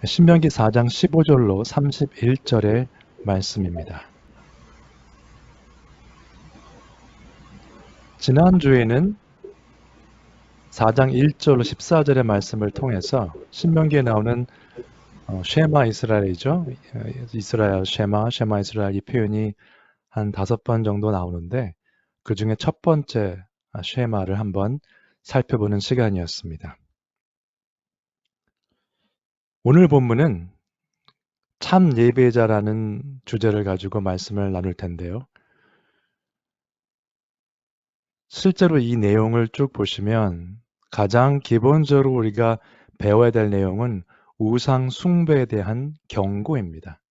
신명기 4장 15절로 31절의 말씀입니다. 지난주에는 4장 1절로 14절의 말씀을 통해서 신명기에 나오는 쉐마 이스라엘이죠. 이스라엘 쉐마 이스라엘 이 표현이 한 5번 정도 나오는데 그 중에 첫 번째 쉐마를 한번 살펴보는 시간이었습니다. 오늘 본문은 참 예배자라는 주제를 가지고 말씀을 나눌 텐데요. 실제로 이 내용을 쭉 보시면 가장 기본적으로 우리가 배워야 될 내용은 우상 숭배에 대한 경고입니다.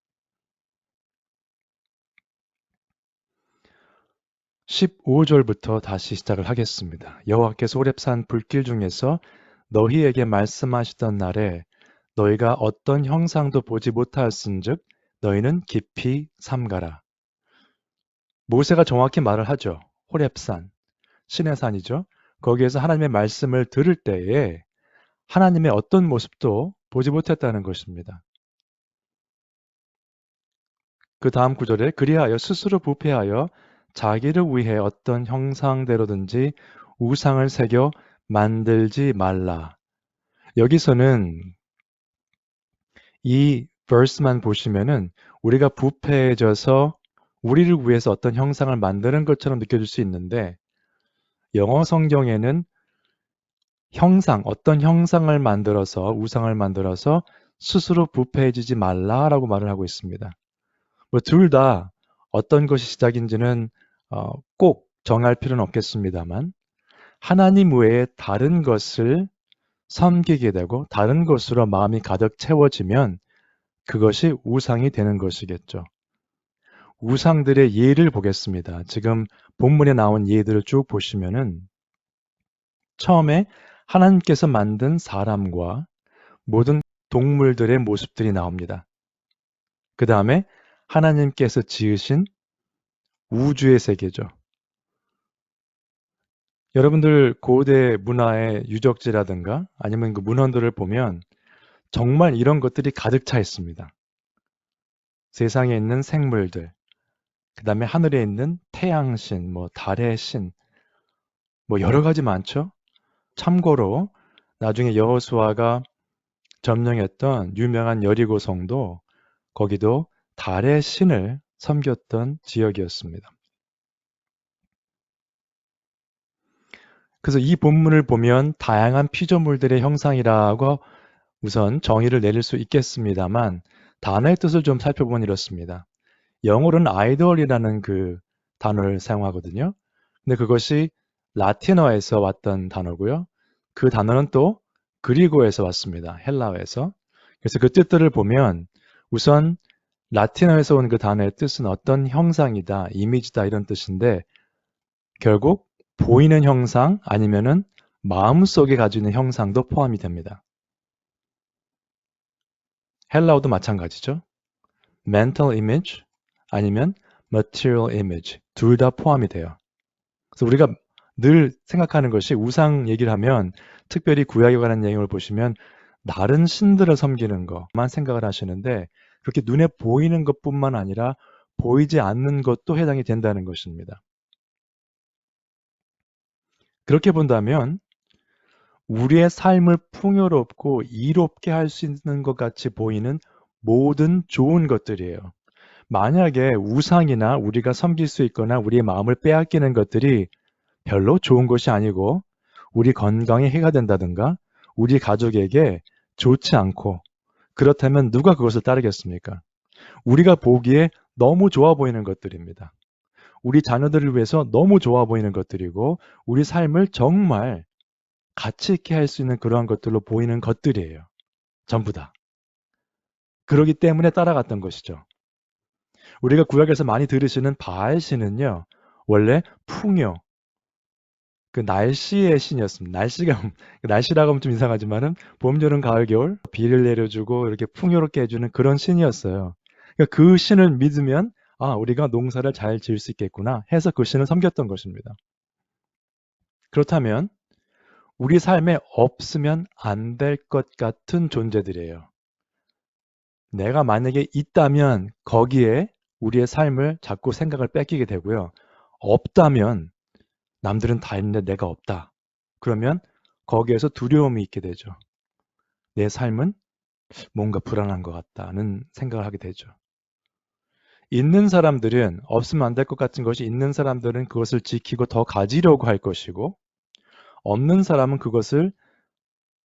15절부터 다시 시작을 하겠습니다. 여호와께서 호렙산 불길 중에서 너희에게 말씀하시던 날에 너희가 어떤 형상도 보지 못하였은즉 너희는 깊이 삼가라. 모세가 정확히 말을 하죠. 호렙산, 신의 산이죠. 거기에서 하나님의 말씀을 들을 때에 하나님의 어떤 모습도 보지 못했다는 것입니다. 그 다음 구절에 그리하여 스스로 부패하여 자기를 위해 어떤 형상대로든지 우상을 새겨 만들지 말라. 여기서는 이 verse만 보시면은 우리가 부패해져서 우리를 위해서 어떤 형상을 만드는 것처럼 느껴질 수 있는데 영어 성경에는 어떤 형상을 만들어서 우상을 만들어서 스스로 부패해지지 말라라고 말을 하고 있습니다. 뭐 둘 다 어떤 것이 시작인지는 꼭 정할 필요는 없겠습니다만 하나님 외에 다른 것을 섬기게 되고 다른 것으로 마음이 가득 채워지면 그것이 우상이 되는 것이겠죠. 우상들의 예를 보겠습니다. 지금 본문에 나온 예들을 쭉 보시면은 처음에 하나님께서 만든 사람과 모든 동물들의 모습들이 나옵니다. 그 다음에 하나님께서 지으신 우주의 세계죠. 여러분들 고대 문화의 유적지라든가 아니면 그 문헌들을 보면 정말 이런 것들이 가득 차 있습니다. 세상에 있는 생물들, 그 다음에 하늘에 있는 태양신, 뭐 달의 신, 뭐 여러 가지 많죠. 참고로 나중에 여호수아가 점령했던 유명한 여리고 성도 거기도 달의 신을 섬겼던 지역이었습니다. 그래서 이 본문을 보면 다양한 피조물들의 형상이라고 우선 정의를 내릴 수 있겠습니다만 단어의 뜻을 좀 살펴보면 이렇습니다. 영어로는 아이돌이라는 그 단어를 사용하거든요. 근데 그것이 라틴어에서 왔던 단어고요. 그 단어는 또 그리고에서 왔습니다. 헬라어에서. 그래서 그 뜻들을 보면 우선 라틴어에서 온 그 단어의 뜻은 어떤 형상이다, 이미지다 이런 뜻인데 결국 보이는 형상 아니면은 마음속에 가지고 있는 형상도 포함이 됩니다. 헬라어도 마찬가지죠. mental image 아니면 material image 둘 다 포함이 돼요. 그래서 우리가 늘 생각하는 것이 우상 얘기를 하면 특별히 구약에 관한 내용을 보시면 다른 신들을 섬기는 것만 생각을 하시는데 그렇게 눈에 보이는 것뿐만 아니라 보이지 않는 것도 해당이 된다는 것입니다. 그렇게 본다면 우리의 삶을 풍요롭고 이롭게 할 수 있는 것 같이 보이는 모든 좋은 것들이에요. 만약에 우상이나 우리가 섬길 수 있거나 우리의 마음을 빼앗기는 것들이 별로 좋은 것이 아니고 우리 건강에 해가 된다든가 우리 가족에게 좋지 않고 그렇다면 누가 그것을 따르겠습니까? 우리가 보기에 너무 좋아 보이는 것들입니다. 우리 자녀들을 위해서 너무 좋아 보이는 것들이고 우리 삶을 정말 가치 있게 할 수 있는 그러한 것들로 보이는 것들이에요. 전부 다. 그러기 때문에 따라갔던 것이죠. 우리가 구약에서 많이 들으시는 바알신은요. 원래 풍요, 그 날씨의 신이었습니다. 날씨라고 하면 좀 이상하지만은 봄, 여름, 가을, 겨울 비를 내려주고 이렇게 풍요롭게 해주는 그런 신이었어요. 그러니까 그 신을 믿으면 우리가 농사를 잘 지을 수 있겠구나 해서 그 신을 섬겼던 것입니다. 그렇다면 우리 삶에 없으면 안 될 것 같은 존재들이에요. 내가 만약에 있다면 거기에 우리의 삶을 자꾸 생각을 뺏기게 되고요. 없다면 남들은 다 있는데 내가 없다. 그러면 거기에서 두려움이 있게 되죠. 내 삶은 뭔가 불안한 것 같다는 생각을 하게 되죠. 있는 사람들은 없으면 안 될 것 같은 것이 있는 사람들은 그것을 지키고 더 가지려고 할 것이고 없는 사람은 그것을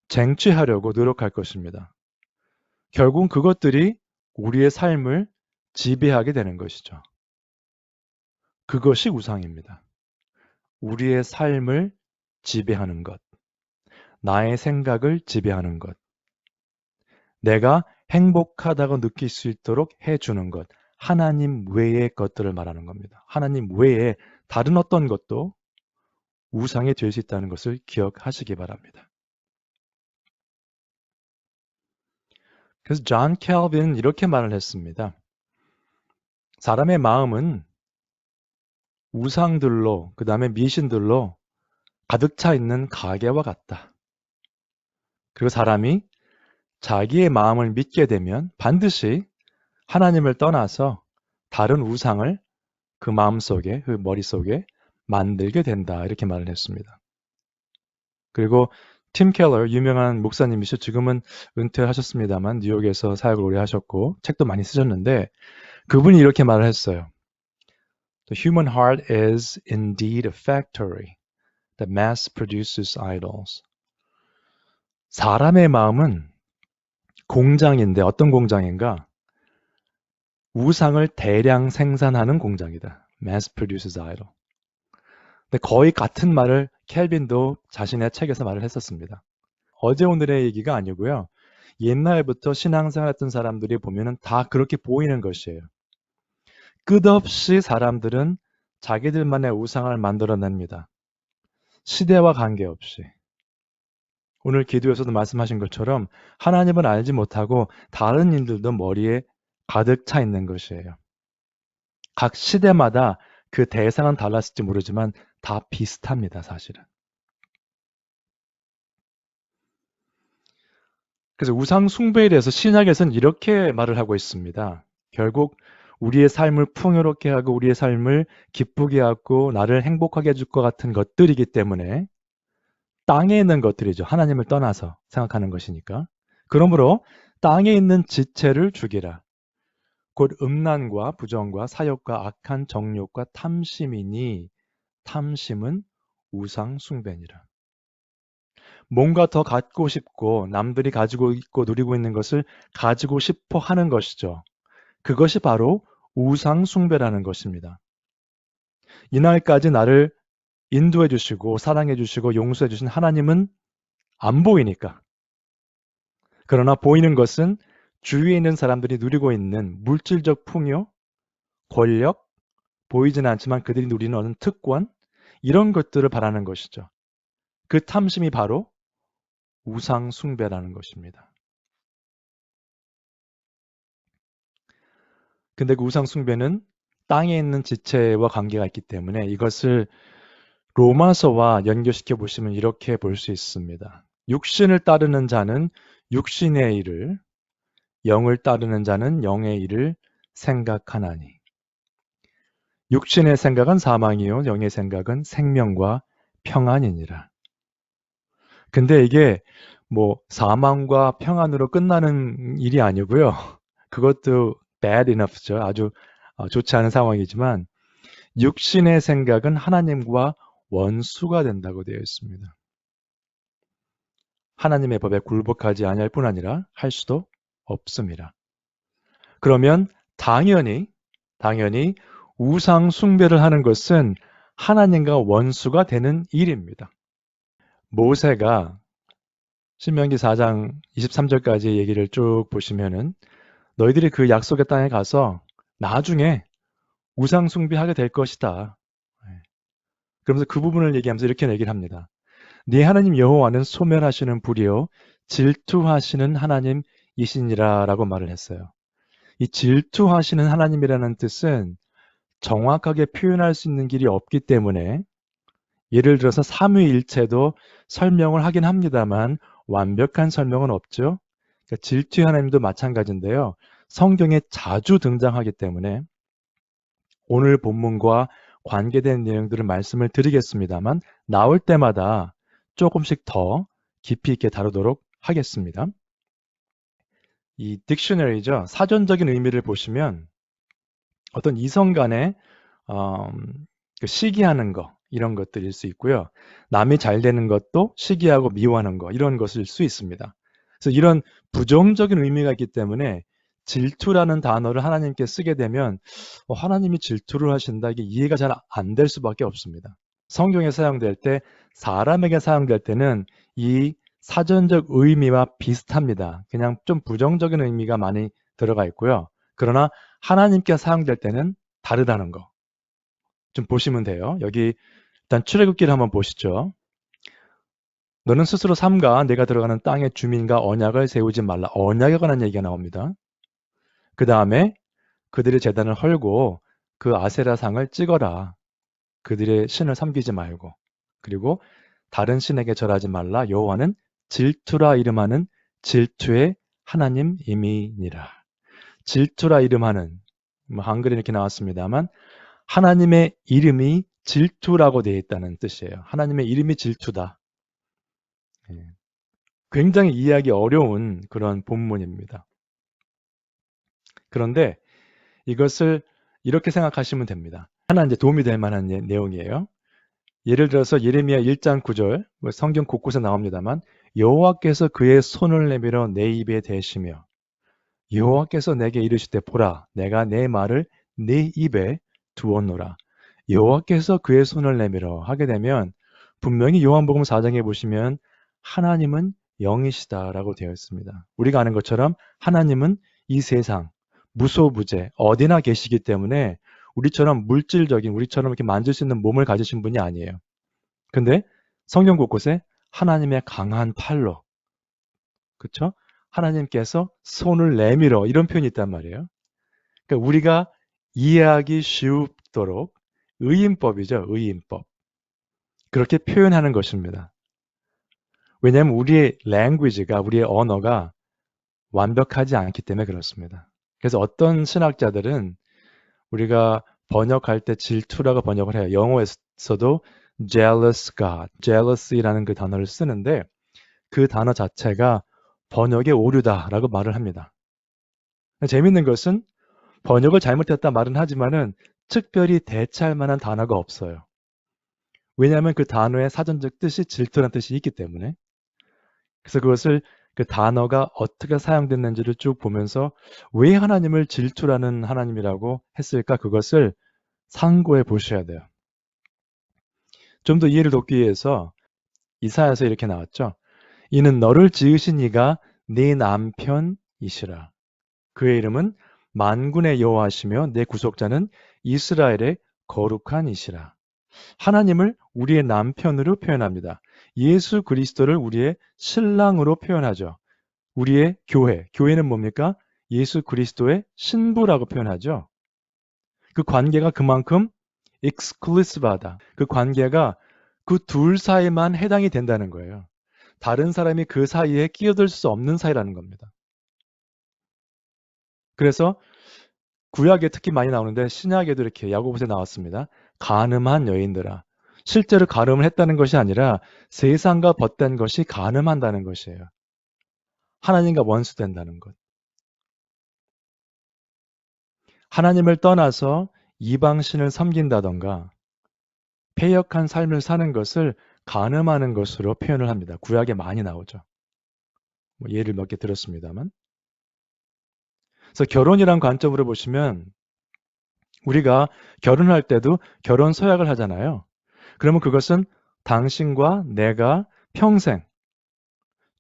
쟁취하려고 노력할 것입니다. 결국 그것들이 우리의 삶을 지배하게 되는 것이죠. 그것이 우상입니다. 우리의 삶을 지배하는 것, 나의 생각을 지배하는 것, 내가 행복하다고 느낄 수 있도록 해주는 것, 하나님 외의 것들을 말하는 겁니다. 하나님 외에 다른 어떤 것도 우상이 될 수 있다는 것을 기억하시기 바랍니다. 그래서 존 캘빈은 이렇게 말을 했습니다. 사람의 마음은 우상들로, 그 다음에 미신들로 가득 차 있는 가게와 같다. 그리고 사람이 자기의 마음을 믿게 되면 반드시 하나님을 떠나서 다른 우상을 그 마음속에, 그 머릿속에 만들게 된다. 이렇게 말을 했습니다. 그리고 팀 켈러, 유명한 목사님이시죠. 지금은 은퇴하셨습니다만 뉴욕에서 사역을 오래 하셨고 책도 많이 쓰셨는데 그분이 이렇게 말을 했어요. The human heart is indeed a factory that mass produces idols. 사람의 마음은 공장인데 어떤 공장인가? 우상을 대량 생산하는 공장이다. Mass produces idol. 근데 거의 같은 말을 켈빈도 자신의 책에서 말을 했었습니다. 어제 오늘의 얘기가 아니고요. 옛날부터 신앙생활했던 사람들이 보면은 다 그렇게 보이는 것이에요. 끝없이 사람들은 자기들만의 우상을 만들어냅니다. 시대와 관계없이. 오늘 기도에서도 말씀하신 것처럼 하나님을 알지 못하고 다른 일들도 머리에 가득 차 있는 것이에요. 각 시대마다 그 대상은 달랐을지 모르지만 다 비슷합니다, 사실은. 그래서 우상 숭배에 대해서 신약에서는 이렇게 말을 하고 있습니다. 결국 우리의 삶을 풍요롭게 하고 우리의 삶을 기쁘게 하고 나를 행복하게 해줄 것 같은 것들이기 때문에 땅에 있는 것들이죠. 하나님을 떠나서 생각하는 것이니까. 그러므로 땅에 있는 지체를 죽이라. 곧 음란과 부정과 사욕과 악한 정욕과 탐심이니 탐심은 우상 숭배니라. 뭔가 더 갖고 싶고 남들이 가지고 있고 누리고 있는 것을 가지고 싶어 하는 것이죠. 그것이 바로 우상 숭배라는 것입니다. 이날까지 나를 인도해 주시고 사랑해 주시고 용서해 주신 하나님은 안 보이니까. 그러나 보이는 것은 주위에 있는 사람들이 누리고 있는 물질적 풍요, 권력, 보이지는 않지만 그들이 누리는 어느 특권, 이런 것들을 바라는 것이죠. 그 탐심이 바로 우상 숭배라는 것입니다. 근데 그 우상 숭배는 땅에 있는 지체와 관계가 있기 때문에 이것을 로마서와 연결시켜 보시면 이렇게 볼 수 있습니다. 육신을 따르는 자는 육신의 일을, 영을 따르는 자는 영의 일을 생각하나니. 육신의 생각은 사망이요 영의 생각은 생명과 평안이니라. 근데 이게 뭐 사망과 평안으로 끝나는 일이 아니고요. 그것도 bad enough죠. 아주 좋지 않은 상황이지만 육신의 생각은 하나님과 원수가 된다고 되어 있습니다. 하나님의 법에 굴복하지 아니할 뿐 아니라 할 수도 없습니다. 그러면 당연히 우상 숭배를 하는 것은 하나님과 원수가 되는 일입니다. 모세가 신명기 4장 23절까지의 얘기를 쭉 보시면은 너희들이 그 약속의 땅에 가서 나중에 우상 숭배하게 될 것이다. 그러면서 그 부분을 얘기하면서 이렇게 얘기를 합니다. 네 하나님 여호와는 소멸하시는 불이요 질투하시는 하나님이시니라 라고 말을 했어요. 이 질투하시는 하나님이라는 뜻은 정확하게 표현할 수 있는 길이 없기 때문에 예를 들어서 삼위일체도 설명을 하긴 합니다만 완벽한 설명은 없죠. 그러니까 질투의 하나님도 마찬가지인데요. 성경에 자주 등장하기 때문에 오늘 본문과 관계된 내용들을 말씀을 드리겠습니다만 나올 때마다 조금씩 더 깊이 있게 다루도록 하겠습니다. 이 딕셔너리죠. 사전적인 의미를 보시면 어떤 이성 간의 그 시기하는 거 이런 것들일 수 있고요. 남이 잘 되는 것도 시기하고 미워하는 거 이런 것일 수 있습니다. 그래서 이런 부정적인 의미가 있기 때문에 질투라는 단어를 하나님께 쓰게 되면 하나님이 질투를 하신다 이게 이해가 잘 안 될 수밖에 없습니다. 성경에 사용될 때 사람에게 사용될 때는 이 사전적 의미와 비슷합니다. 그냥 좀 부정적인 의미가 많이 들어가 있고요. 그러나 하나님께 사용될 때는 다르다는 거 좀 보시면 돼요. 여기 일단 출애굽기를 한번 보시죠. 너는 스스로 삼가 내가 들어가는 땅의 주민과 언약을 세우지 말라. 언약에 관한 얘기가 나옵니다. 그 다음에 그들의 제단을 헐고 그 아세라상을 찍어라. 그들의 신을 섬기지 말고. 그리고 다른 신에게 절하지 말라. 여호와는 질투라 이름하는 질투의 하나님임이니라. 질투라 이름하는 한글에 이렇게 나왔습니다만 하나님의 이름이 질투라고 되어 있다는 뜻이에요. 하나님의 이름이 질투다. 굉장히 이해하기 어려운 그런 본문입니다. 그런데 이것을 이렇게 생각하시면 됩니다. 하나 이제 도움이 될 만한 내용이에요. 예를 들어서 예레미야 1장 9절 성경 곳곳에 나옵니다만 여호와께서 그의 손을 내밀어 내 입에 대시며 여호와께서 내게 이르시되 보라 내가 내 말을 내 입에 두었노라. 여호와께서 그의 손을 내밀어 하게 되면 분명히 요한복음 4장에 보시면 하나님은 영이시다라고 되어 있습니다. 우리가 아는 것처럼 하나님은 이 세상 무소부재 어디나 계시기 때문에 우리처럼 물질적인 우리처럼 이렇게 만질 수 있는 몸을 가지신 분이 아니에요. 근데 성경 곳곳에 하나님의 강한 팔로 그렇죠? 하나님께서 손을 내밀어 이런 표현이 있단 말이에요. 그러니까 우리가 이해하기 쉽도록 의인법이죠. 의인법. 그렇게 표현하는 것입니다. 왜냐하면 우리의 language가 우리의 언어가 완벽하지 않기 때문에 그렇습니다. 그래서 어떤 신학자들은 우리가 번역할 때 질투라고 번역을 해요. 영어에서도 jealous God, jealously라는 그 단어를 쓰는데 그 단어 자체가 번역의 오류다라고 말을 합니다. 재밌는 것은 번역을 잘못했다 말은 하지만은 특별히 대체할 만한 단어가 없어요. 왜냐하면 그 단어의 사전적 뜻이 질투라는 뜻이 있기 때문에. 그래서 그것을 그 단어가 어떻게 사용됐는지를 쭉 보면서 왜 하나님을 질투라는 하나님이라고 했을까 그것을 상고해 보셔야 돼요. 좀 더 이해를 돕기 위해서 이사야서 이렇게 나왔죠. 이는 너를 지으신 이가 네 남편이시라. 그의 이름은 만군의 여호와시며 내 구속자는 이스라엘의 거룩한 이시라. 하나님을 우리의 남편으로 표현합니다. 예수 그리스도를 우리의 신랑으로 표현하죠. 우리의 교회, 교회는 뭡니까? 예수 그리스도의 신부라고 표현하죠. 그 관계가 그만큼 exclusive하다. 그 관계가 그 둘 사이만 해당이 된다는 거예요. 다른 사람이 그 사이에 끼어들 수 없는 사이라는 겁니다. 그래서 구약에 특히 많이 나오는데 신약에도 이렇게 야고보서에 나왔습니다. 간음한 여인들아. 실제로 간음을 했다는 것이 아니라 세상과 벗된 것이 간음한다는 것이에요. 하나님과 원수된다는 것. 하나님을 떠나서 이방신을 섬긴다던가 패역한 삶을 사는 것을 간음하는 것으로 표현을 합니다. 구약에 많이 나오죠. 예를 몇 개 들었습니다만. 그래서 결혼이란 관점으로 보시면 우리가 결혼할 때도 결혼 서약을 하잖아요. 그러면 그것은 당신과 내가 평생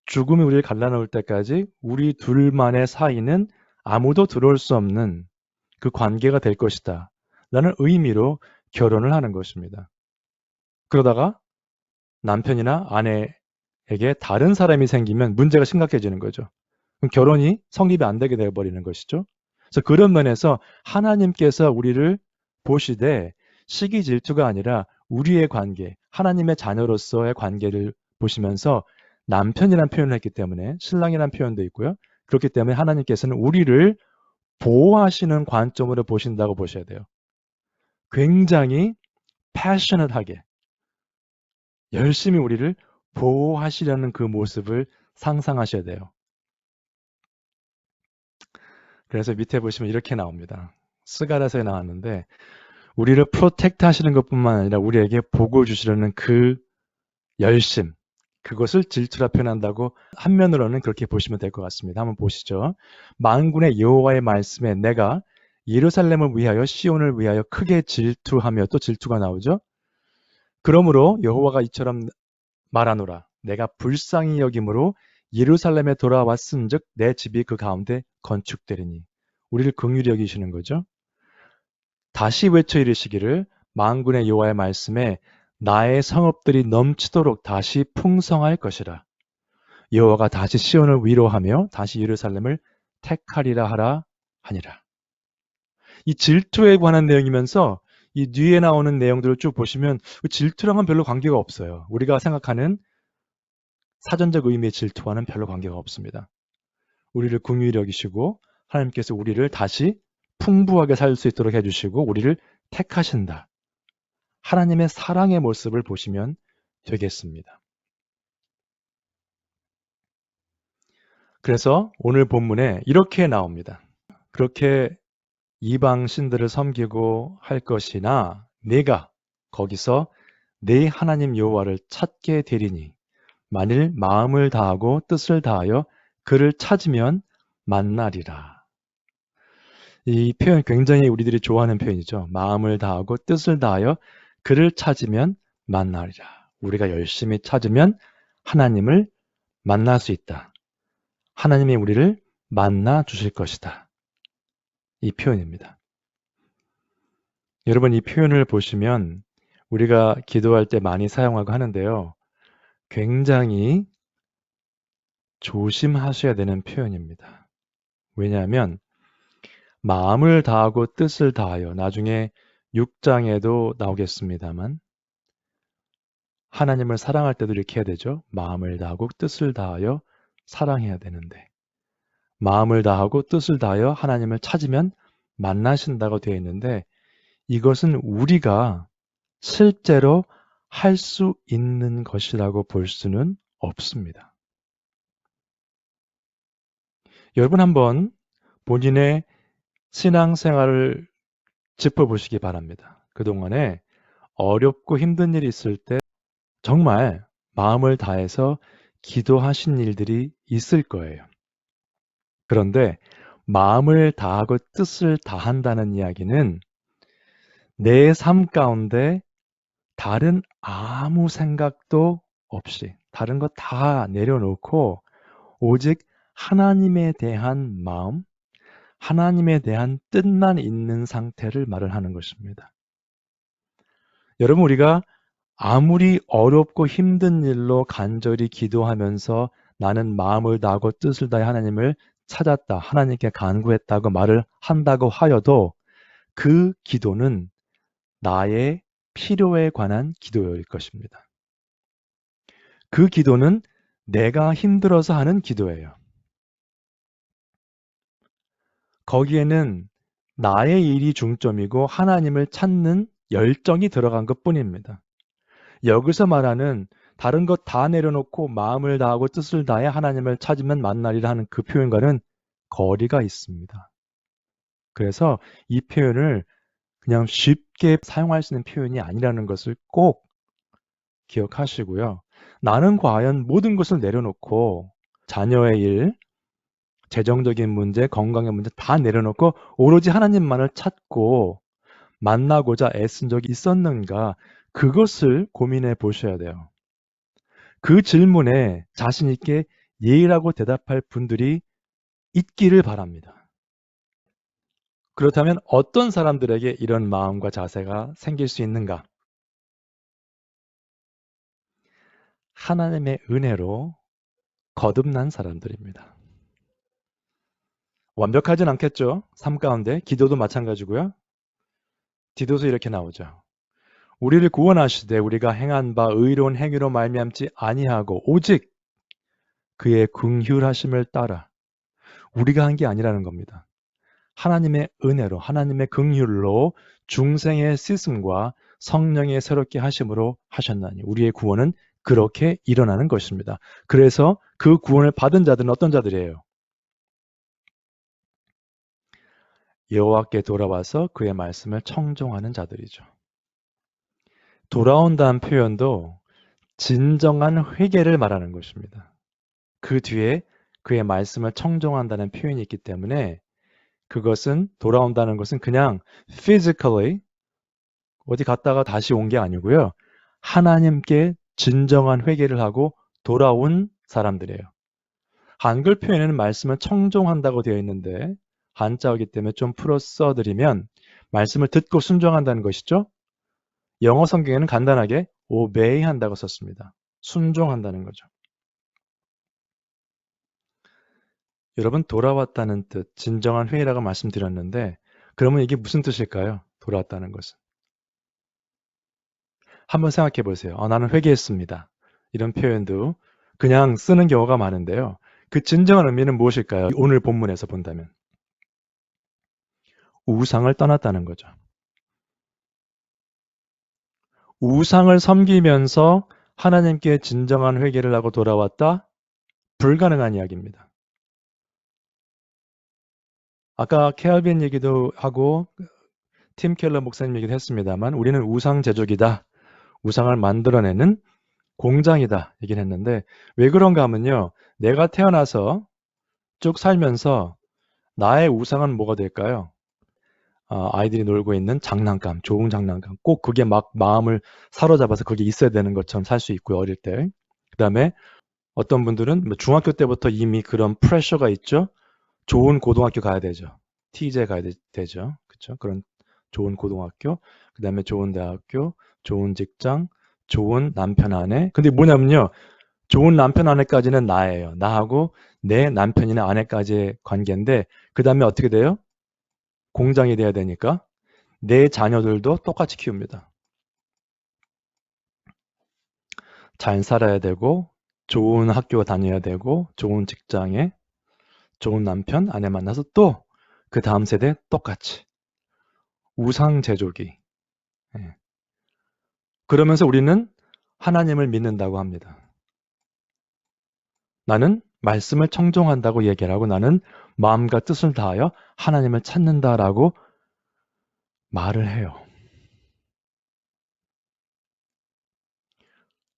죽음이 우리를 갈라놓을 때까지 우리 둘만의 사이는 아무도 들어올 수 없는 그 관계가 될 것이다 라는 의미로 결혼을 하는 것입니다. 그러다가 남편이나 아내에게 다른 사람이 생기면 문제가 심각해지는 거죠. 그럼 결혼이 성립이 안 되게 되어버리는 것이죠. 그래서 그런 면에서 하나님께서 우리를 보시되 시기 질투가 아니라 우리의 관계, 하나님의 자녀로서의 관계를 보시면서 남편이라는 표현을 했기 때문에 신랑이라는 표현도 있고요. 그렇기 때문에 하나님께서는 우리를 보호하시는 관점으로 보신다고 보셔야 돼요. 굉장히 passionate하게 열심히 우리를 보호하시려는 그 모습을 상상하셔야 돼요. 그래서 밑에 보시면 이렇게 나옵니다. 스가랴서에 나왔는데 우리를 프로텍트 하시는 것뿐만 아니라 우리에게 복을 주시려는 그 열심, 그것을 질투라 표현한다고 한면으로는 그렇게 보시면 될 것 같습니다. 한번 보시죠. 만군의 여호와의 말씀에 내가 예루살렘을 위하여 시온을 위하여 크게 질투하며, 또 질투가 나오죠. 그러므로 여호와가 이처럼 말하노라. 내가 불쌍히 여김으로 예루살렘에 돌아왔은즉 내 집이 그 가운데 건축되리니. 우리를 긍휼히 여기시는 거죠. 다시 외쳐 이르시기를 만군의 여호와의 말씀에 나의 성읍들이 넘치도록 다시 풍성할 것이라. 여호와가 다시 시온을 위로하며 다시 예루살렘을 택하리라 하라 하니라. 이 질투에 관한 내용이면서 이 뒤에 나오는 내용들을 쭉 보시면 질투랑은 별로 관계가 없어요. 우리가 생각하는 사전적 의미의 질투와는 별로 관계가 없습니다. 우리를 긍휼히 여기시고 하나님께서 우리를 다시 풍부하게 살 수 있도록 해주시고 우리를 택하신다. 하나님의 사랑의 모습을 보시면 되겠습니다. 그래서 오늘 본문에 이렇게 나옵니다. 그렇게 이방 신들을 섬기고 할 것이나 네가 거기서 네 하나님 여호와를 찾게 되리니 만일 마음을 다하고 뜻을 다하여 그를 찾으면 만나리라. 이 표현 굉장히 우리들이 좋아하는 표현이죠. 마음을 다하고 뜻을 다하여 그를 찾으면 만나리라. 우리가 열심히 찾으면 하나님을 만날 수 있다. 하나님이 우리를 만나 주실 것이다. 이 표현입니다. 여러분, 이 표현을 보시면 우리가 기도할 때 많이 사용하고 하는데요. 굉장히 조심하셔야 되는 표현입니다. 왜냐하면 마음을 다하고 뜻을 다하여, 나중에 6장에도 나오겠습니다만 하나님을 사랑할 때도 이렇게 해야 되죠. 마음을 다하고 뜻을 다하여 사랑해야 되는데 마음을 다하고 뜻을 다하여 하나님을 찾으면 만나신다고 되어 있는데 이것은 우리가 실제로 할 수 있는 것이라고 볼 수는 없습니다. 여러분 한번 본인의 신앙생활을 짚어보시기 바랍니다. 그동안에 어렵고 힘든 일이 있을 때 정말 마음을 다해서 기도하신 일들이 있을 거예요. 그런데 마음을 다하고 뜻을 다한다는 이야기는 내 삶 가운데 다른 아무 생각도 없이 다른 거 다 내려놓고 오직 하나님에 대한 마음, 하나님에 대한 뜻만 있는 상태를 말을 하는 것입니다. 여러분, 우리가 아무리 어렵고 힘든 일로 간절히 기도하면서 나는 마음을 다하고 뜻을 다해 하나님을 찾았다, 하나님께 간구했다고 말을 한다고 하여도 그 기도는 나의 필요에 관한 기도일 것입니다. 그 기도는 내가 힘들어서 하는 기도예요. 거기에는 나의 일이 중점이고 하나님을 찾는 열정이 들어간 것 뿐입니다. 여기서 말하는 다른 것 다 내려놓고 마음을 다하고 뜻을 다해 하나님을 찾으면 만나리라 하는 그 표현과는 거리가 있습니다. 그래서 이 표현을 그냥 쉽게 사용할 수 있는 표현이 아니라는 것을 꼭 기억하시고요. 나는 과연 모든 것을 내려놓고 자녀의 일, 재정적인 문제, 건강의 문제 다 내려놓고 오로지 하나님만을 찾고 만나고자 애쓴 적이 있었는가? 그것을 고민해 보셔야 돼요. 그 질문에 자신 있게 예라고 대답할 분들이 있기를 바랍니다. 그렇다면 어떤 사람들에게 이런 마음과 자세가 생길 수 있는가? 하나님의 은혜로 거듭난 사람들입니다. 완벽하진 않겠죠? 삶 가운데 기도도 마찬가지고요. 디도서 이렇게 나오죠. 우리를 구원하시되 우리가 행한 바 의로운 행위로 말미암지 아니하고 오직 그의 긍휼하심을 따라 우리가 한 게 아니라는 겁니다. 하나님의 은혜로, 하나님의 긍휼로 중생의 씻음과 성령의 새롭게 하심으로 하셨나니 우리의 구원은 그렇게 일어나는 것입니다. 그래서 그 구원을 받은 자들은 어떤 자들이에요? 여호와께 돌아와서 그의 말씀을 청종하는 자들이죠. 돌아온다는 표현도 진정한 회개를 말하는 것입니다. 그 뒤에 그의 말씀을 청종한다는 표현이 있기 때문에 그것은 돌아온다는 것은 그냥 physically 어디 갔다가 다시 온 게 아니고요. 하나님께 진정한 회개를 하고 돌아온 사람들이에요. 한글 표현에는 말씀을 청종한다고 되어 있는데 한자어기 때문에 좀 풀어 써드리면 말씀을 듣고 순종한다는 것이죠. 영어 성경에는 간단하게 obey 한다고 썼습니다. 순종한다는 거죠. 여러분 돌아왔다는 뜻, 진정한 회의라고 말씀드렸는데 그러면 이게 무슨 뜻일까요? 돌아왔다는 것은. 한번 생각해 보세요. 나는 회개했습니다. 이런 표현도 그냥 쓰는 경우가 많은데요. 그 진정한 의미는 무엇일까요? 오늘 본문에서 본다면. 우상을 떠났다는 거죠. 우상을 섬기면서 하나님께 진정한 회개를 하고 돌아왔다? 불가능한 이야기입니다. 아까 켈빈 얘기도 하고 팀 켈러 목사님 얘기도 했습니다만 우리는 우상 제조기다. 우상을 만들어내는 공장이다. 얘기를 했는데 왜 그런가 하면요. 내가 태어나서 쭉 살면서 나의 우상은 뭐가 될까요? 아이들이 놀고 있는 장난감, 좋은 장난감. 꼭 그게 막 마음을 사로잡아서 그게 있어야 되는 것처럼 살 수 있고요. 어릴 때. 그 다음에 어떤 분들은 중학교 때부터 이미 그런 프레셔가 있죠. 좋은 고등학교 가야 되죠. TJ 가야 되죠. 그렇죠? 그런 좋은 고등학교, 그 다음에 좋은 대학교, 좋은 직장, 좋은 남편 아내. 근데 뭐냐면요. 좋은 남편 아내까지는 나예요. 나하고 내 남편이나 아내까지의 관계인데 그 다음에 어떻게 돼요? 공장이 돼야 되니까 내 자녀들도 똑같이 키웁니다. 잘 살아야 되고 좋은 학교 다녀야 되고 좋은 직장에 좋은 남편 아내 만나서 또 그 다음 세대 똑같이 우상 제조기. 예. 그러면서 우리는 하나님을 믿는다고 합니다. 나는 말씀을 청종한다고 얘기를 하고 나는 마음과 뜻을 다하여 하나님을 찾는다라고 말을 해요.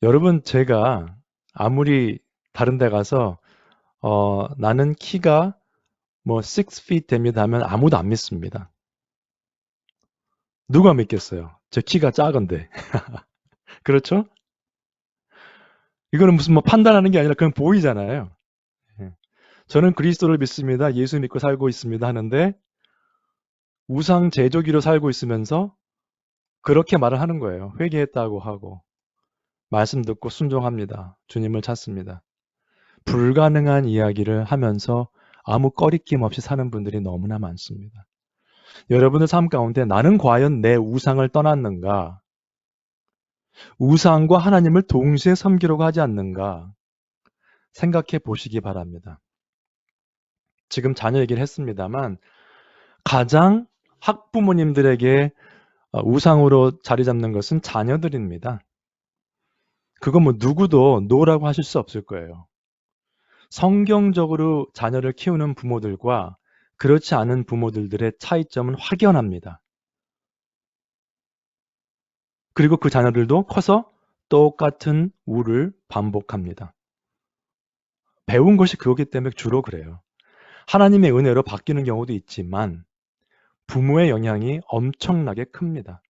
여러분 제가 아무리 다른 데 가서 나는 키가 뭐 6feet 됩니다 하면 아무도 안 믿습니다. 누가 믿겠어요? 제 키가 작은데. 그렇죠? 이거는 무슨 뭐 판단하는 게 아니라 그냥 보이잖아요. 예. 저는 그리스도를 믿습니다. 예수 믿고 살고 있습니다 하는데 우상 제조기로 살고 있으면서 그렇게 말을 하는 거예요. 회개했다고 하고 말씀 듣고 순종합니다. 주님을 찾습니다. 불가능한 이야기를 하면서 아무 꺼리낌 없이 사는 분들이 너무나 많습니다. 여러분의 삶 가운데 나는 과연 내 우상을 떠났는가? 우상과 하나님을 동시에 섬기려고 하지 않는가? 생각해 보시기 바랍니다. 지금 자녀 얘기를 했습니다만 가장 학부모님들에게 우상으로 자리 잡는 것은 자녀들입니다. 그건 뭐 누구도 노라고 하실 수 없을 거예요. 성경적으로 자녀를 키우는 부모들과 그렇지 않은 부모들의 차이점은 확연합니다. 그리고 그 자녀들도 커서 똑같은 우를 반복합니다. 배운 것이 그거기 때문에 주로 그래요. 하나님의 은혜로 바뀌는 경우도 있지만 부모의 영향이 엄청나게 큽니다.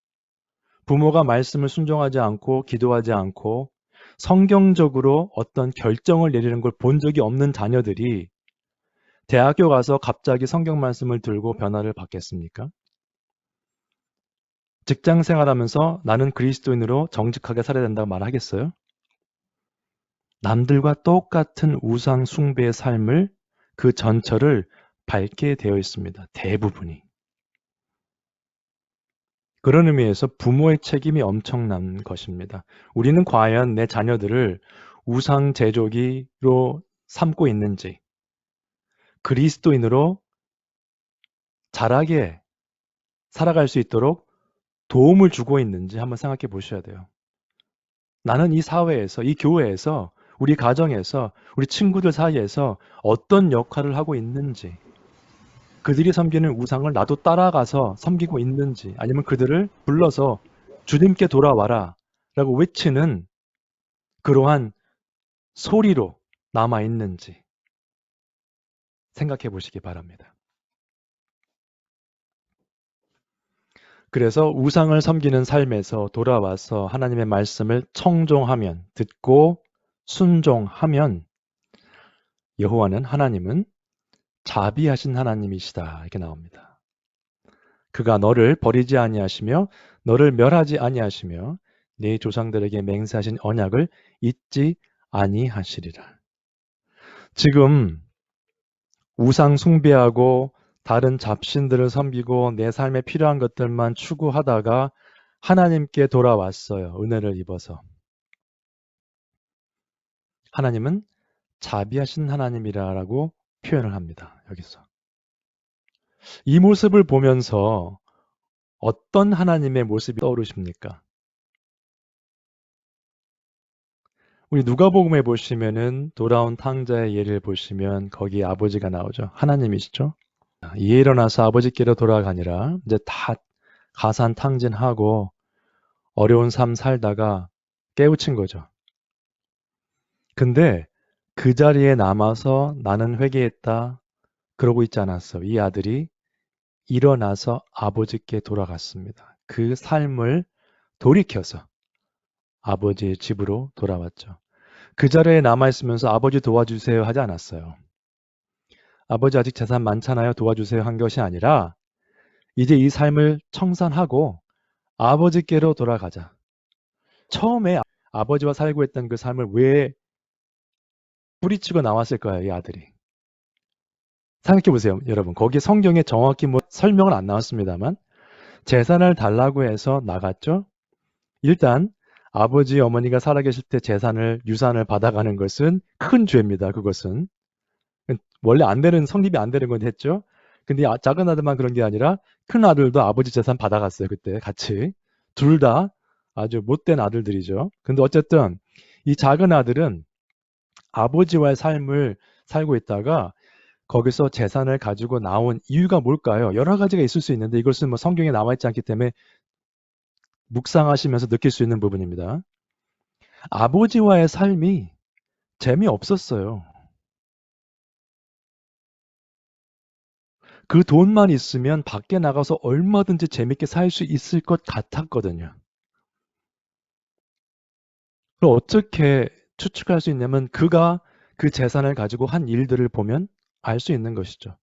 부모가 말씀을 순종하지 않고 기도하지 않고 성경적으로 어떤 결정을 내리는 걸 본 적이 없는 자녀들이 대학교 가서 갑자기 성경 말씀을 들고 변화를 받겠습니까? 직장 생활하면서 나는 그리스도인으로 정직하게 살아야 된다고 말하겠어요? 남들과 똑같은 우상 숭배의 삶을 그 전철을 밟게 되어 있습니다. 대부분이. 그런 의미에서 부모의 책임이 엄청난 것입니다. 우리는 과연 내 자녀들을 우상 제조기로 삼고 있는지, 그리스도인으로 잘하게 살아갈 수 있도록 도움을 주고 있는지 한번 생각해 보셔야 돼요. 나는 이 사회에서, 이 교회에서, 우리 가정에서, 우리 친구들 사이에서 어떤 역할을 하고 있는지, 그들이 섬기는 우상을 나도 따라가서 섬기고 있는지, 아니면 그들을 불러서 주님께 돌아와라 라고 외치는 그러한 소리로 남아 있는지 생각해 보시기 바랍니다. 그래서 우상을 섬기는 삶에서 돌아와서 하나님의 말씀을 청종하면, 듣고 순종하면 여호와는 하나님은 자비하신 하나님이시다 이렇게 나옵니다. 그가 너를 버리지 아니하시며 너를 멸하지 아니하시며 네 조상들에게 맹세하신 언약을 잊지 아니하시리라. 지금 우상 숭배하고 다른 잡신들을 섬기고 내 삶에 필요한 것들만 추구하다가 하나님께 돌아왔어요. 은혜를 입어서. 하나님은 자비하신 하나님이라고 표현을 합니다. 여기서. 이 모습을 보면서 어떤 하나님의 모습이 떠오르십니까? 우리 누가복음에 보시면은 돌아온 탕자의 예를 보시면 거기 아버지가 나오죠. 하나님이시죠. 이에 일어나서 아버지께로 돌아가니라. 이제 다 가산 탕진하고 어려운 삶 살다가 깨우친 거죠. 근데 그 자리에 남아서 나는 회개했다. 그러고 있지 않았어. 이 아들이 일어나서 아버지께 돌아갔습니다. 그 삶을 돌이켜서 아버지의 집으로 돌아왔죠. 그 자리에 남아있으면서 아버지 도와주세요 하지 않았어요. 아버지 아직 재산 많잖아요. 도와주세요 한 것이 아니라 이제 이 삶을 청산하고 아버지께로 돌아가자. 처음에 아버지와 살고 있던 그 삶을 왜 뿌리치고 나왔을 거예요, 이 아들이. 생각해 보세요, 여러분. 거기에 성경에 정확히 뭐 설명은 안 나왔습니다만 재산을 달라고 해서 나갔죠. 일단 아버지 어머니가 살아계실 때 재산을 유산을 받아가는 것은 큰 죄입니다. 그것은 원래 안 되는 성립이 안 되는 건 했죠. 근데 작은 아들만 그런 게 아니라 큰 아들도 아버지 재산 받아갔어요. 그때 같이 둘 다 아주 못된 아들들이죠. 근데 어쨌든 이 작은 아들은 아버지와의 삶을 살고 있다가 거기서 재산을 가지고 나온 이유가 뭘까요? 여러 가지가 있을 수 있는데 이것은 뭐 성경에 나와 있지 않기 때문에 묵상하시면서 느낄 수 있는 부분입니다. 아버지와의 삶이 재미없었어요. 그 돈만 있으면 밖에 나가서 얼마든지 재밌게 살 수 있을 것 같았거든요. 그럼 어떻게 추측할 수 있냐면 그가 그 재산을 가지고 한 일들을 보면 알 수 있는 것이죠.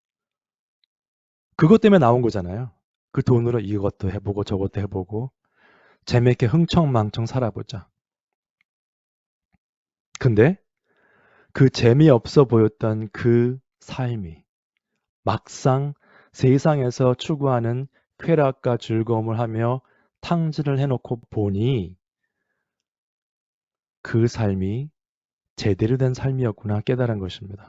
그것 때문에 나온 거잖아요. 그 돈으로 이것도 해보고 저것도 해보고 재밌게 흥청망청 살아보자. 근데 그 재미없어 보였던 그 삶이 막상 세상에서 추구하는 쾌락과 즐거움을 하며 탕진을 해놓고 보니 그 삶이 제대로 된 삶이었구나 깨달은 것입니다.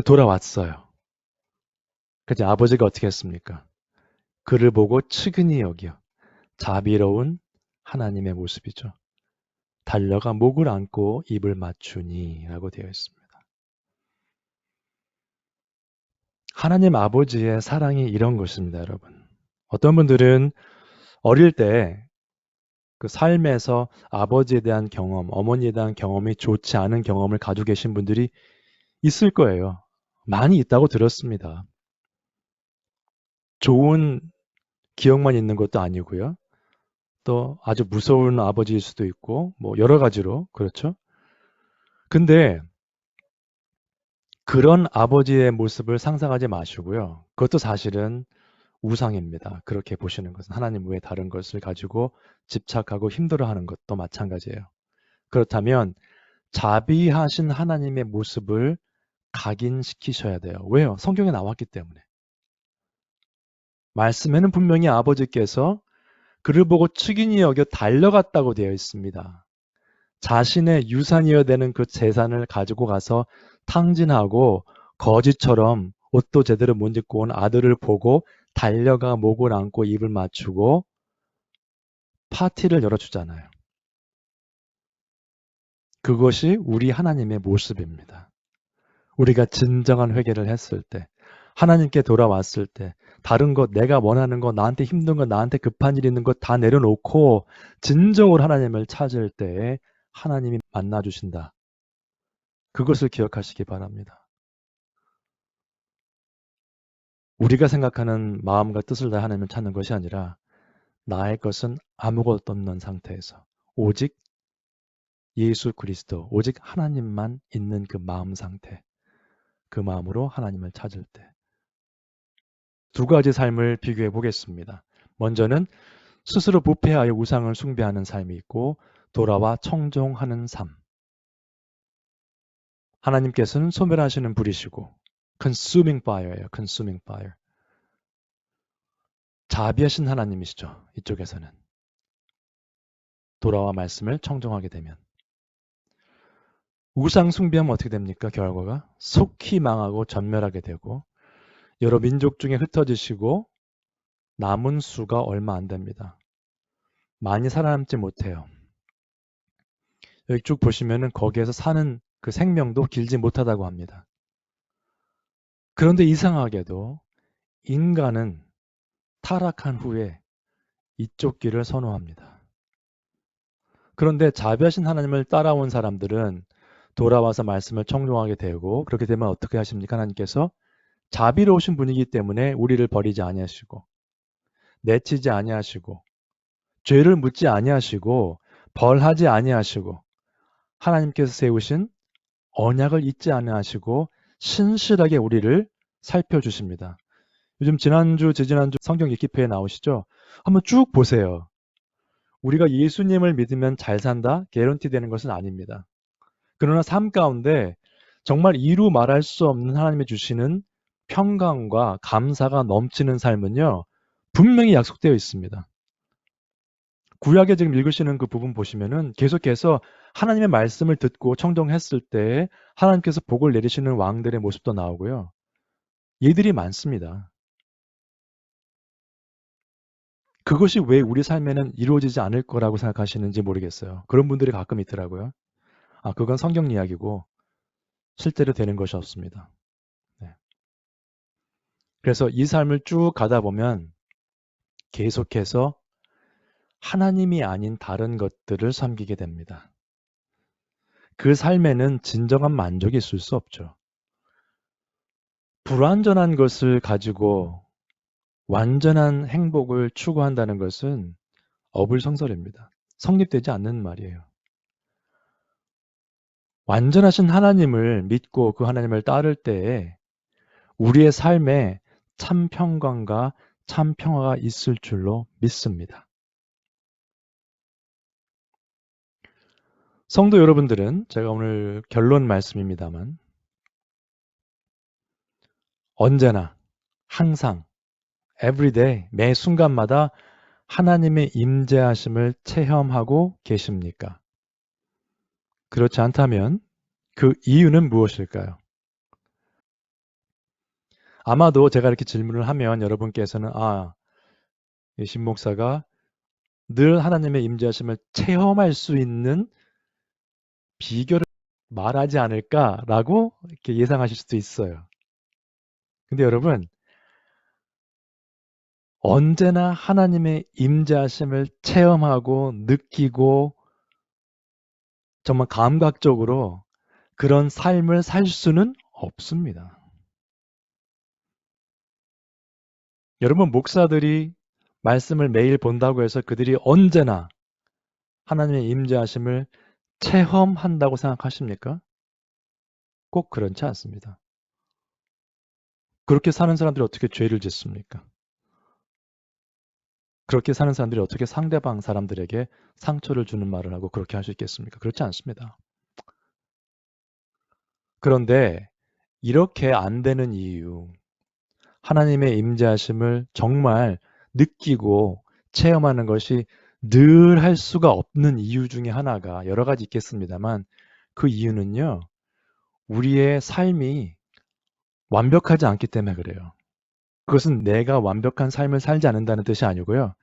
돌아왔어요. 그래서 아버지가 어떻게 했습니까? 그를 보고 측은히 여겨 자비로운 하나님의 모습이죠. 달려가 목을 안고 입을 맞추니 라고 되어 있습니다. 하나님 아버지의 사랑이 이런 것입니다, 여러분. 어떤 분들은 어릴 때 그 삶에서 아버지에 대한 경험, 어머니에 대한 경험이 좋지 않은 경험을 가지고 계신 분들이 있을 거예요. 많이 있다고 들었습니다. 좋은 기억만 있는 것도 아니고요. 또 아주 무서운 아버지일 수도 있고, 뭐 여러 가지로, 그렇죠? 근데 그런 아버지의 모습을 상상하지 마시고요. 그것도 사실은 우상입니다. 그렇게 보시는 것은 하나님 외에 다른 것을 가지고 집착하고 힘들어하는 것도 마찬가지예요. 그렇다면 자비하신 하나님의 모습을 각인시키셔야 돼요. 왜요? 성경에 나왔기 때문에. 말씀에는 분명히 아버지께서 그를 보고 측은히 여겨 달려갔다고 되어 있습니다. 자신의 유산이어야 되는 그 재산을 가지고 가서 탕진하고 거지처럼 옷도 제대로 못 입고 온 아들을 보고 달려가 목을 안고 입을 맞추고 파티를 열어주잖아요. 그것이 우리 하나님의 모습입니다. 우리가 진정한 회개를 했을 때, 하나님께 돌아왔을 때, 다른 것, 내가 원하는 것, 나한테 힘든 것, 나한테 급한 일 있는 것 다 내려놓고 진정으로 하나님을 찾을 때에 하나님이 만나주신다. 그것을 기억하시기 바랍니다. 우리가 생각하는 마음과 뜻을 다 하나님을 찾는 것이 아니라 나의 것은 아무것도 없는 상태에서 오직 예수 그리스도, 오직 하나님만 있는 그 마음 상태, 그 마음으로 하나님을 찾을 때. 두 가지 삶을 비교해 보겠습니다. 먼저는 스스로 부패하여 우상을 숭배하는 삶이 있고 돌아와 청종하는 삶. 하나님께서는 소멸하시는 불이시고 consuming fire예요. consuming fire. 자비하신 하나님이시죠. 이쪽에서는. 돌아와 말씀을 청종하게 되면. 우상 숭배하면 어떻게 됩니까? 결과가 속히 망하고 전멸하게 되고 여러 민족 중에 흩어지시고 남은 수가 얼마 안 됩니다. 많이 살아남지 못해요. 여기 쭉 보시면은 거기에서 사는 그 생명도 길지 못하다고 합니다. 그런데 이상하게도 인간은 타락한 후에 이쪽 길을 선호합니다. 그런데 자비하신 하나님을 따라온 사람들은 돌아와서 말씀을 청종하게 되고 그렇게 되면 어떻게 하십니까? 하나님께서 자비로우신 분이기 때문에 우리를 버리지 아니하시고 내치지 아니하시고 죄를 묻지 아니하시고 벌하지 아니하시고 하나님께서 세우신 언약을 잊지 아니하시고 신실하게 우리를 살펴주십니다. 요즘 지난주, 지지난주 성경 읽기표에 나오시죠? 한번 쭉 보세요. 우리가 예수님을 믿으면 잘 산다? 개런티 되는 것은 아닙니다. 그러나 삶 가운데 정말 이루 말할 수 없는 하나님이 주시는 평강과 감사가 넘치는 삶은요, 분명히 약속되어 있습니다. 구약에 지금 읽으시는 그 부분 보시면은 계속해서 하나님의 말씀을 듣고 청정했을 때 하나님께서 복을 내리시는 왕들의 모습도 나오고요. 예들이 많습니다. 그것이 왜 우리 삶에는 이루어지지 않을 거라고 생각하시는지 모르겠어요. 그런 분들이 가끔 있더라고요. 아, 그건 성경 이야기고 실제로 되는 것이 없습니다. 네. 그래서 이 삶을 쭉 가다 보면 계속해서 하나님이 아닌 다른 것들을 섬기게 됩니다. 그 삶에는 진정한 만족이 있을 수 없죠. 불완전한 것을 가지고 완전한 행복을 추구한다는 것은 어불성설입니다. 성립되지 않는 말이에요. 완전하신 하나님을 믿고 그 하나님을 따를 때에 우리의 삶에 참 평강과 참 평화가 있을 줄로 믿습니다. 성도 여러분들은 제가 오늘 결론 말씀입니다만 언제나 항상 everyday 매 순간마다 하나님의 임재하심을 체험하고 계십니까? 그렇지 않다면 그 이유는 무엇일까요? 아마도 제가 이렇게 질문을 하면 여러분께서는 신 목사가 늘 하나님의 임재하심을 체험할 수 있는 비결을 말하지 않을까라고 이렇게 예상하실 수도 있어요. 근데 여러분, 언제나 하나님의 임재하심을 체험하고 느끼고 정말 감각적으로 그런 삶을 살 수는 없습니다. 여러분, 목사들이 말씀을 매일 본다고 해서 그들이 언제나 하나님의 임재하심을 체험한다고 생각하십니까? 꼭 그렇지 않습니다. 그렇게 사는 사람들이 어떻게 죄를 짓습니까? 그렇게 사는 사람들이 어떻게 상대방 사람들에게 상처를 주는 말을 하고 그렇게 할 수 있겠습니까? 그렇지 않습니다. 그런데 이렇게 안 되는 이유, 하나님의 임재하심을 정말 느끼고 체험하는 것이 늘 할 수가 없는 이유 중에 하나가 여러 가지 있겠습니다만 그 이유는요, 우리의 삶이 완벽하지 않기 때문에 그래요. 그것은 내가 완벽한 삶을 살지 않는다는 뜻이 아니고요.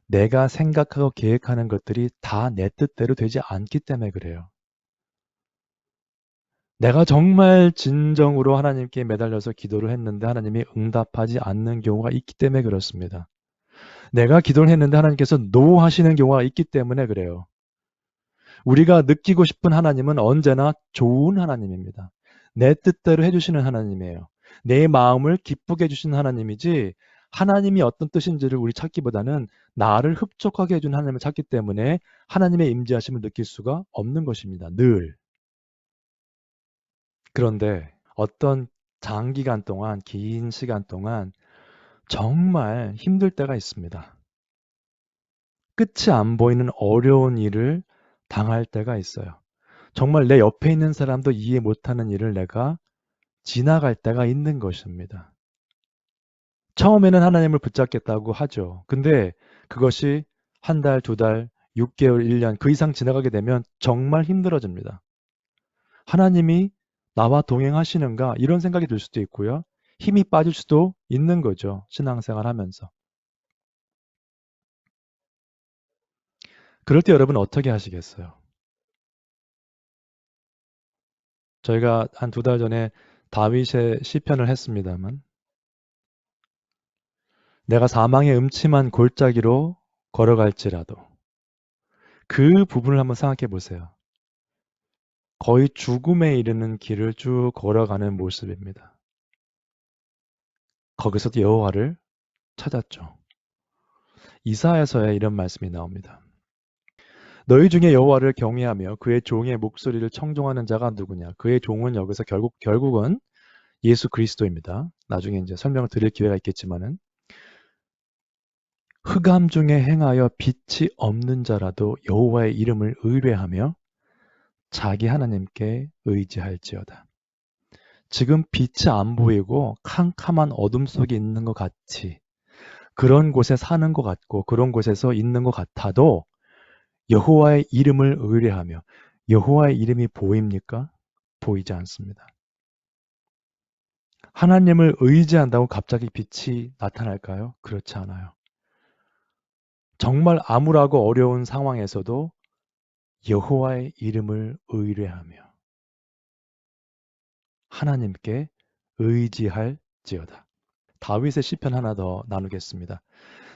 내가 생각하고 계획하는 것들이 다 내 뜻대로 되지 않기 때문에 그래요. 내가 정말 진정으로 하나님께 매달려서 기도를 했는데 하나님이 응답하지 않는 경우가 있기 때문에 그렇습니다. 내가 기도를 했는데 하나님께서 노 하시는 경우가 있기 때문에 그래요. 우리가 느끼고 싶은 하나님은 언제나 좋은 하나님입니다. 내 뜻대로 해주시는 하나님이에요. 내 마음을 기쁘게 해주시는 하나님이지 하나님이 어떤 뜻인지를 우리 찾기보다는 나를 흡족하게 해주는 하나님을 찾기 때문에 하나님의 임재하심을 느낄 수가 없는 것입니다. 늘. 그런데 어떤 장기간 동안, 긴 시간 동안 정말 힘들 때가 있습니다. 끝이 안 보이는 어려운 일을 당할 때가 있어요. 정말 내 옆에 있는 사람도 이해 못하는 일을 내가 지나갈 때가 있는 것입니다. 처음에는 하나님을 붙잡겠다고 하죠. 근데 그것이 한 달, 두 달, 6개월, 1년 그 이상 지나가게 되면 정말 힘들어집니다. 하나님이 나와 동행하시는가 이런 생각이 들 수도 있고요. 힘이 빠질 수도 있는 거죠. 신앙생활 하면서. 그럴 때 여러분 어떻게 하시겠어요? 저희가 한 두 달 전에 다윗의 시편을 했습니다만 내가 사망의 음침한 골짜기로 걸어갈지라도 그 부분을 한번 생각해 보세요. 거의 죽음에 이르는 길을 쭉 걸어가는 모습입니다. 거기서도 여호와를 찾았죠. 이사야서에 이런 말씀이 나옵니다. 너희 중에 여호와를 경외하며 그의 종의 목소리를 청종하는 자가 누구냐? 그의 종은 여기서 결국은 예수 그리스도입니다. 나중에 이제 설명을 드릴 기회가 있겠지만은 흑암 중에 행하여 빛이 없는 자라도 여호와의 이름을 의뢰하며 자기 하나님께 의지할지어다. 지금 빛이 안 보이고 캄캄한 어둠 속에 있는 것 같이 그런 곳에 사는 것 같고 그런 곳에서 있는 것 같아도 여호와의 이름을 의뢰하며 여호와의 이름이 보입니까? 보이지 않습니다. 하나님을 의지한다고 갑자기 빛이 나타날까요? 그렇지 않아요. 정말 암울하고 어려운 상황에서도 여호와의 이름을 의뢰하며 하나님께 의지할지어다. 다윗의 시편 하나 더 나누겠습니다.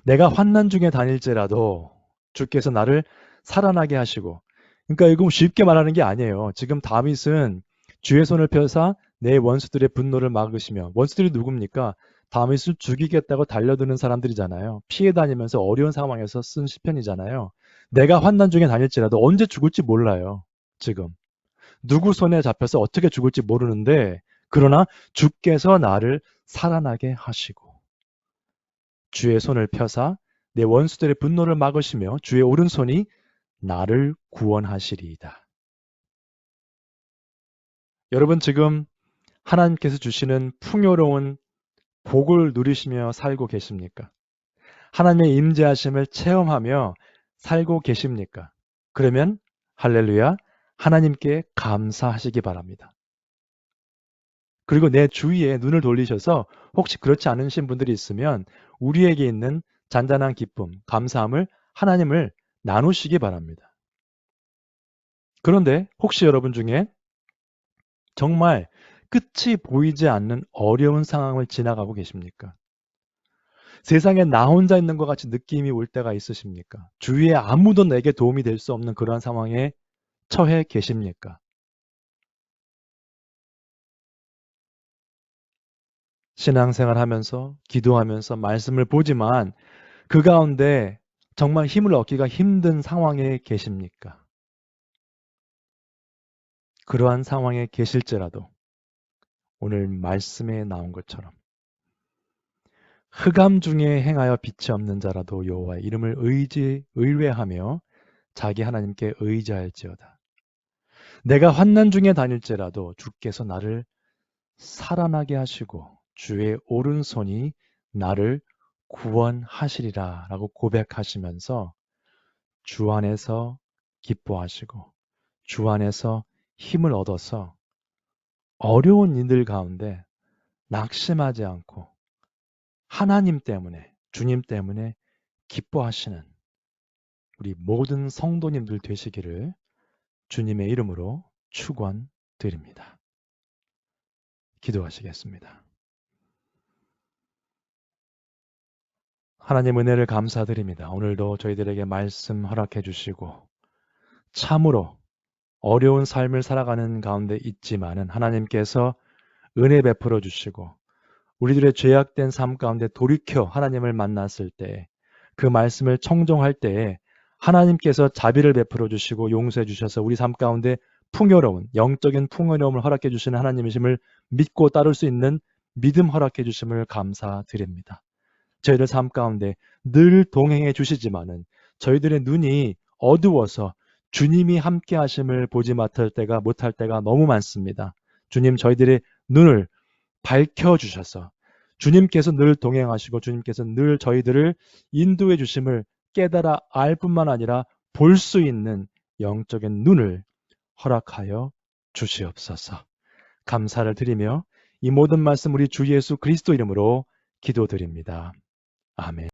내가 환난 중에 다닐지라도 주께서 나를 살아나게 하시고 그러니까 이거 쉽게 말하는 게 아니에요. 지금 다윗은 주의 손을 펴사 내 원수들의 분노를 막으시며 원수들이 누굽니까? 다윗을 죽이겠다고 달려드는 사람들이잖아요. 피해 다니면서 어려운 상황에서 쓴 시편이잖아요. 내가 환난 중에 다닐지라도 언제 죽을지 몰라요. 지금. 누구 손에 잡혀서 어떻게 죽을지 모르는데 그러나 주께서 나를 살아나게 하시고 주의 손을 펴사 내 원수들의 분노를 막으시며 주의 오른손이 나를 구원하시리이다. 여러분 지금 하나님께서 주시는 풍요로운 복을 누리시며 살고 계십니까? 하나님의 임재하심을 체험하며 살고 계십니까? 그러면 할렐루야 하나님께 감사하시기 바랍니다. 그리고 내 주위에 눈을 돌리셔서 혹시 그렇지 않으신 분들이 있으면 우리에게 있는 잔잔한 기쁨, 감사함을 하나님을 나누시기 바랍니다. 그런데 혹시 여러분 중에 정말 끝이 보이지 않는 어려운 상황을 지나가고 계십니까? 세상에 나 혼자 있는 것 같이 느낌이 올 때가 있으십니까? 주위에 아무도 내게 도움이 될 수 없는 그러한 상황에 처해 계십니까? 신앙생활 하면서, 기도하면서 말씀을 보지만 그 가운데 정말 힘을 얻기가 힘든 상황에 계십니까? 그러한 상황에 계실지라도 오늘 말씀에 나온 것처럼 흑암 중에 행하여 빛이 없는 자라도 여호와의 이름을 의뢰하며 자기 하나님께 의지할지어다. 내가 환난 중에 다닐지라도 주께서 나를 살아나게 하시고 주의 오른손이 나를 구원하시리라 라고 고백하시면서 주 안에서 기뻐하시고 주 안에서 힘을 얻어서 어려운 일들 가운데 낙심하지 않고 하나님 때문에, 주님 때문에 기뻐하시는 우리 모든 성도님들 되시기를 주님의 이름으로 축원드립니다. 기도하시겠습니다. 하나님 은혜를 감사드립니다. 오늘도 저희들에게 말씀 허락해 주시고 참으로 어려운 삶을 살아가는 가운데 있지만은 하나님께서 은혜 베풀어 주시고 우리들의 죄악된 삶 가운데 돌이켜 하나님을 만났을 때 그 말씀을 청종할 때에 하나님께서 자비를 베풀어 주시고 용서해 주셔서 우리 삶 가운데 풍요로운 영적인 풍요로움을 허락해 주시는 하나님이심을 믿고 따를 수 있는 믿음 허락해 주심을 감사드립니다. 저희들 삶 가운데 늘 동행해 주시지만은 저희들의 눈이 어두워서 주님이 함께 하심을 보지 못할 때가 너무 많습니다. 주님 저희들의 눈을 밝혀 주셔서 주님께서 늘 동행하시고 주님께서 늘 저희들을 인도해 주심을 깨달아 알 뿐만 아니라 볼 수 있는 영적인 눈을 허락하여 주시옵소서. 감사를 드리며 이 모든 말씀 우리 주 예수 그리스도 이름으로 기도드립니다. 아멘.